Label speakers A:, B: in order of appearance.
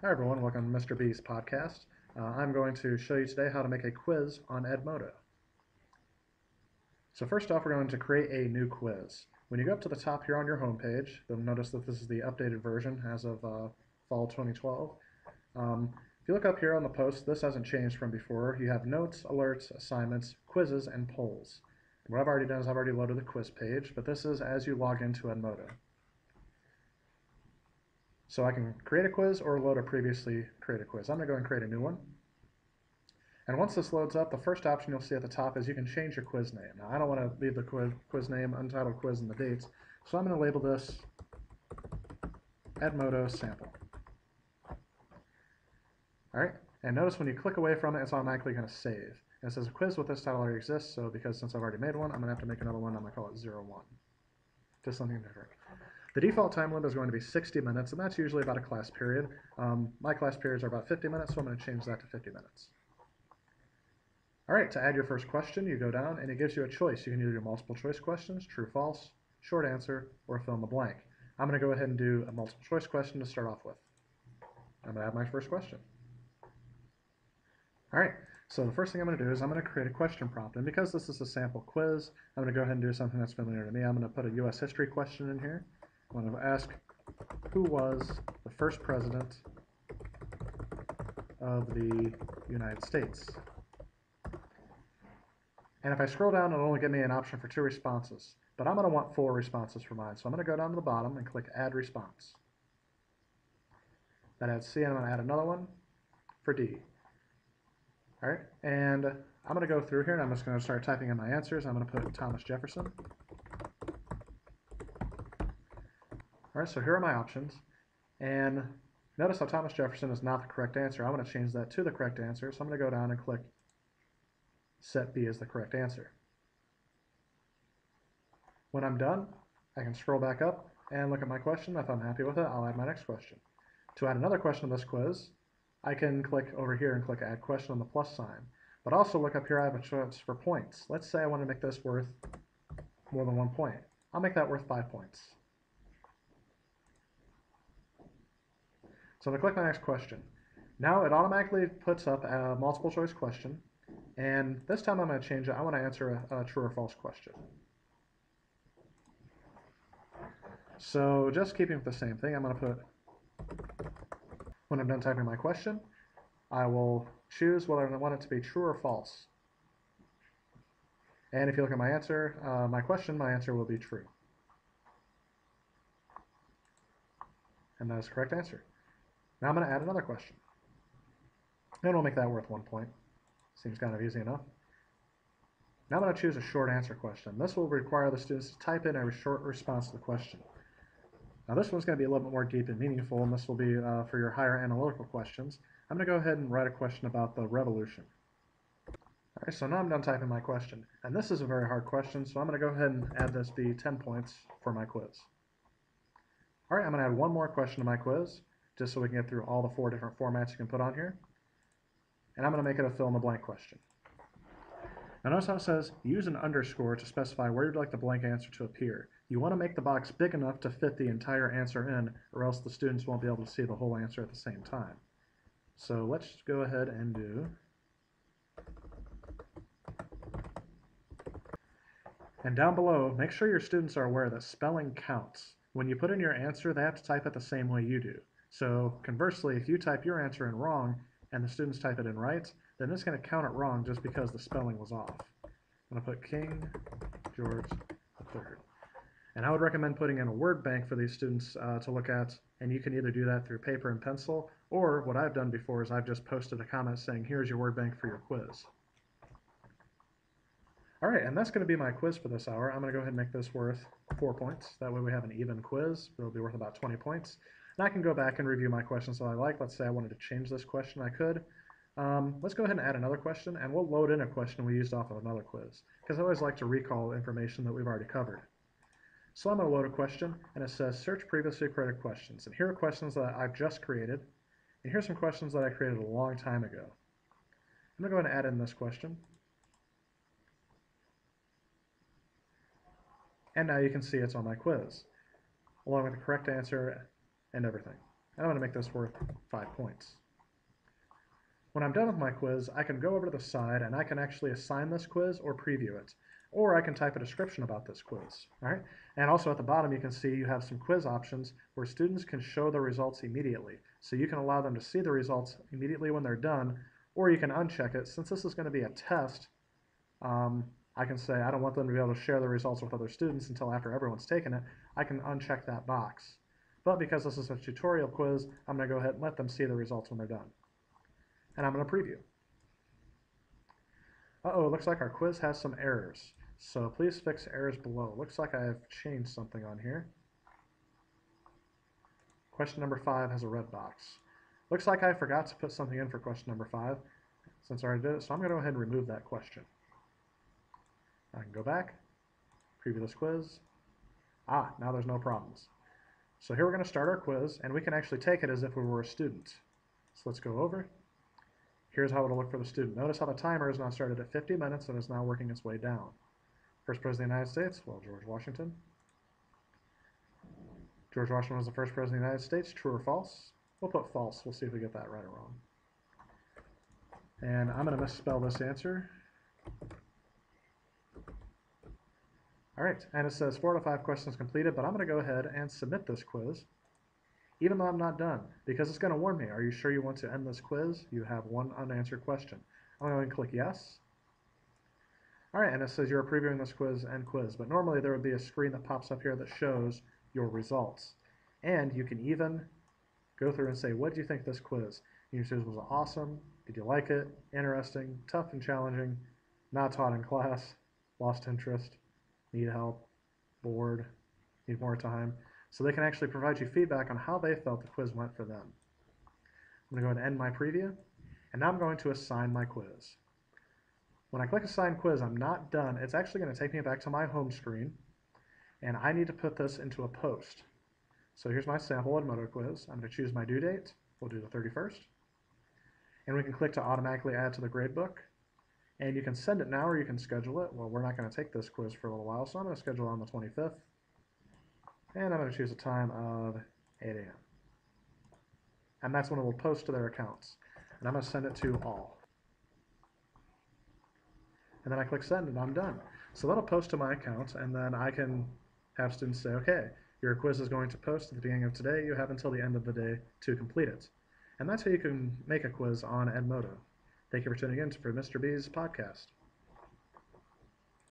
A: Hi everyone, welcome to Mr. B's podcast. I'm going to show you today how to make a quiz on Edmodo. So first off, we're going to create a new quiz. When you go up to the top here on your home page, you'll notice that this is the updated version as of fall 2012. If you look up here on the post, this hasn't changed from before. You have notes, alerts, assignments, quizzes, and polls. What I've already done is I've already loaded the quiz page, but this is as you log into Edmodo. So I can create a quiz or load a previously created quiz. I'm going to go and create a new one. And once this loads up, the first option you'll see at the top is you can change your quiz name. Now I don't want to leave the quiz name untitled quiz and the dates, so I'm going to label this Edmodo sample. Alright, and notice when you click away from it, it's automatically going to save. And it says a quiz with this title already exists, so because since I've already made one, I'm going to have to make another one. I'm going to call it 01. Just something different. The default time limit is going to be 60 minutes, and that's usually about a class period. My class periods are about 50 minutes, so I'm going to change that to 50 minutes. All right, to add your first question, you go down, and it gives you a choice. You can either do multiple choice questions, true, false, short answer, or fill in the blank. I'm going to go ahead and do a multiple choice question to start off with. I'm going to add my first question. All right, so the first thing I'm going to do is I'm going to create a question prompt. And because this is a sample quiz, I'm going to go ahead and do something that's familiar to me. I'm going to put a U.S. history question in here. I'm going to ask, who was the first president of the United States? And if I scroll down, it'll only give me an option for 2 responses. But I'm going to want 4 responses for mine. So I'm going to go down to the bottom and click Add Response. That adds C, and I'm going to add another one for D. All right, and I'm going to go through here, and I'm just going to start typing in my answers. I'm going to put Thomas Jefferson. All right, so here are my options, and notice how Thomas Jefferson is not the correct answer. I'm going to change that to the correct answer, so I'm going to go down and click Set B as the correct answer. When I'm done, I can scroll back up and look at my question. If I'm happy with it, I'll add my next question. To add another question to this quiz, I can click over here and click Add Question on the plus sign. But also look up here, I have a choice for points. Let's say I want to make this worth more than 1 point. I'll make that worth 5 points. So I'm going to click my next question. Now it automatically puts up a multiple choice question, and this time I'm going to change it. I want to answer a true or false question. So just keeping with the same thing, I'm going to put, when I'm done typing my question, I will choose whether I want it to be true or false. And if you look at my answer, my answer will be true. And that is the correct answer. Now I'm going to add another question. And we'll make that worth 1 point. Seems kind of easy enough. Now I'm going to choose a short answer question. This will require the students to type in a short response to the question. Now this one's going to be a little bit more deep and meaningful, and this will be for your higher analytical questions. I'm going to go ahead and write a question about the revolution. All right, so now I'm done typing my question. And this is a very hard question, so I'm going to go ahead and add this be 10 points for my quiz. All right, I'm going to add one more question to my quiz, just so we can get through all the 4 different formats you can put on here. And I'm going to make it a fill in the blank question. Now notice how it says, use an underscore to specify where you'd like the blank answer to appear. You want to make the box big enough to fit the entire answer in, or else the students won't be able to see the whole answer at the same time. So let's go ahead and do, and down below, make sure your students are aware that spelling counts. When you put in your answer, they have to type it the same way you do. So conversely, if you type your answer in wrong and the students type it in right, then it's going to count it wrong just because the spelling was off. I'm going to put King George III. And I would recommend putting in a word bank for these students to look at, and you can either do that through paper and pencil, or what I've done before is I've just posted a comment saying, here's your word bank for your quiz. All right, and that's going to be my quiz for this hour. I'm going to go ahead and make this worth 4 points. That way we have an even quiz. It'll be worth about 20 points. And I can go back and review my questions that I like. Let's say I wanted to change this question, I could. Let's go ahead and add another question, and we'll load in a question we used off of another quiz, because I always like to recall information that we've already covered. So I'm going to load a question, and it says search previously created questions. And here are questions that I've just created, and here's some questions that I created a long time ago. I'm going to go ahead and add in this question. And now you can see it's on my quiz, along with the correct answer and everything. and I'm going to make this worth 5 points. When I'm done with my quiz, I can go over to the side and I can actually assign this quiz or preview it. Or I can type a description about this quiz. All right? And also at the bottom, you can see you have some quiz options where students can show the results immediately. So you can allow them to see the results immediately when they're done, or you can uncheck it. Since this is going to be a test, I can say I don't want them to be able to share the results with other students until after everyone's taken it. I can uncheck that box. But because this is a tutorial quiz, I'm going to go ahead and let them see the results when they're done. And I'm going to preview. Uh-oh, looks like our quiz has some errors. So please fix errors below. Looks like I've changed something on here. Question number 5 has a red box. Looks like I forgot to put something in for question number 5 since I already did it, so I'm going to go ahead and remove that question. I can go back, preview this quiz. Now there's no problems. So here we're going to start our quiz, and we can actually take it as if we were a student. So let's go over. Here's how it'll look for the student. Notice how the timer is now started at 50 minutes and is now working its way down. First President of the United States, well, George Washington. George Washington was the first President of the United States, true or false? We'll put false. We'll see if we get that right or wrong. And I'm going to misspell this answer. All right, and it says 4 out of 5 questions completed, but I'm going to go ahead and submit this quiz, even though I'm not done, because it's going to warn me. Are you sure you want to end this quiz? You have one unanswered question. I'm going to go ahead and click yes. All right, and it says you're previewing this quiz and quiz, but normally there would be a screen that pops up here that shows your results. And you can even go through and say, what do you think of this quiz? You choose, was it awesome? Did you like it? Interesting? Tough and challenging? Not taught in class? Lost interest? Need help? Bored? Need more time? So they can actually provide you feedback on how they felt the quiz went for them. I'm going to go ahead and end my preview, and now I'm going to assign my quiz. When I click Assign Quiz, I'm not done. It's actually going to take me back to my home screen, and I need to put this into a post. So here's my sample Edmodo quiz. I'm going to choose my due date. We'll do the 31st. And we can click to automatically add to the gradebook. And you can send it now or you can schedule it. Well, we're not going to take this quiz for a little while, so I'm going to schedule it on the 25th. And I'm going to choose a time of 8 a.m. And that's when it will post to their accounts. And I'm going to send it to all. And then I click send and I'm done. So that'll post to my account, and then I can have students say, okay, your quiz is going to post at the beginning of today. You have until the end of the day to complete it. And that's how you can make a quiz on Edmodo. Thank you for tuning in for Mr. B's podcast.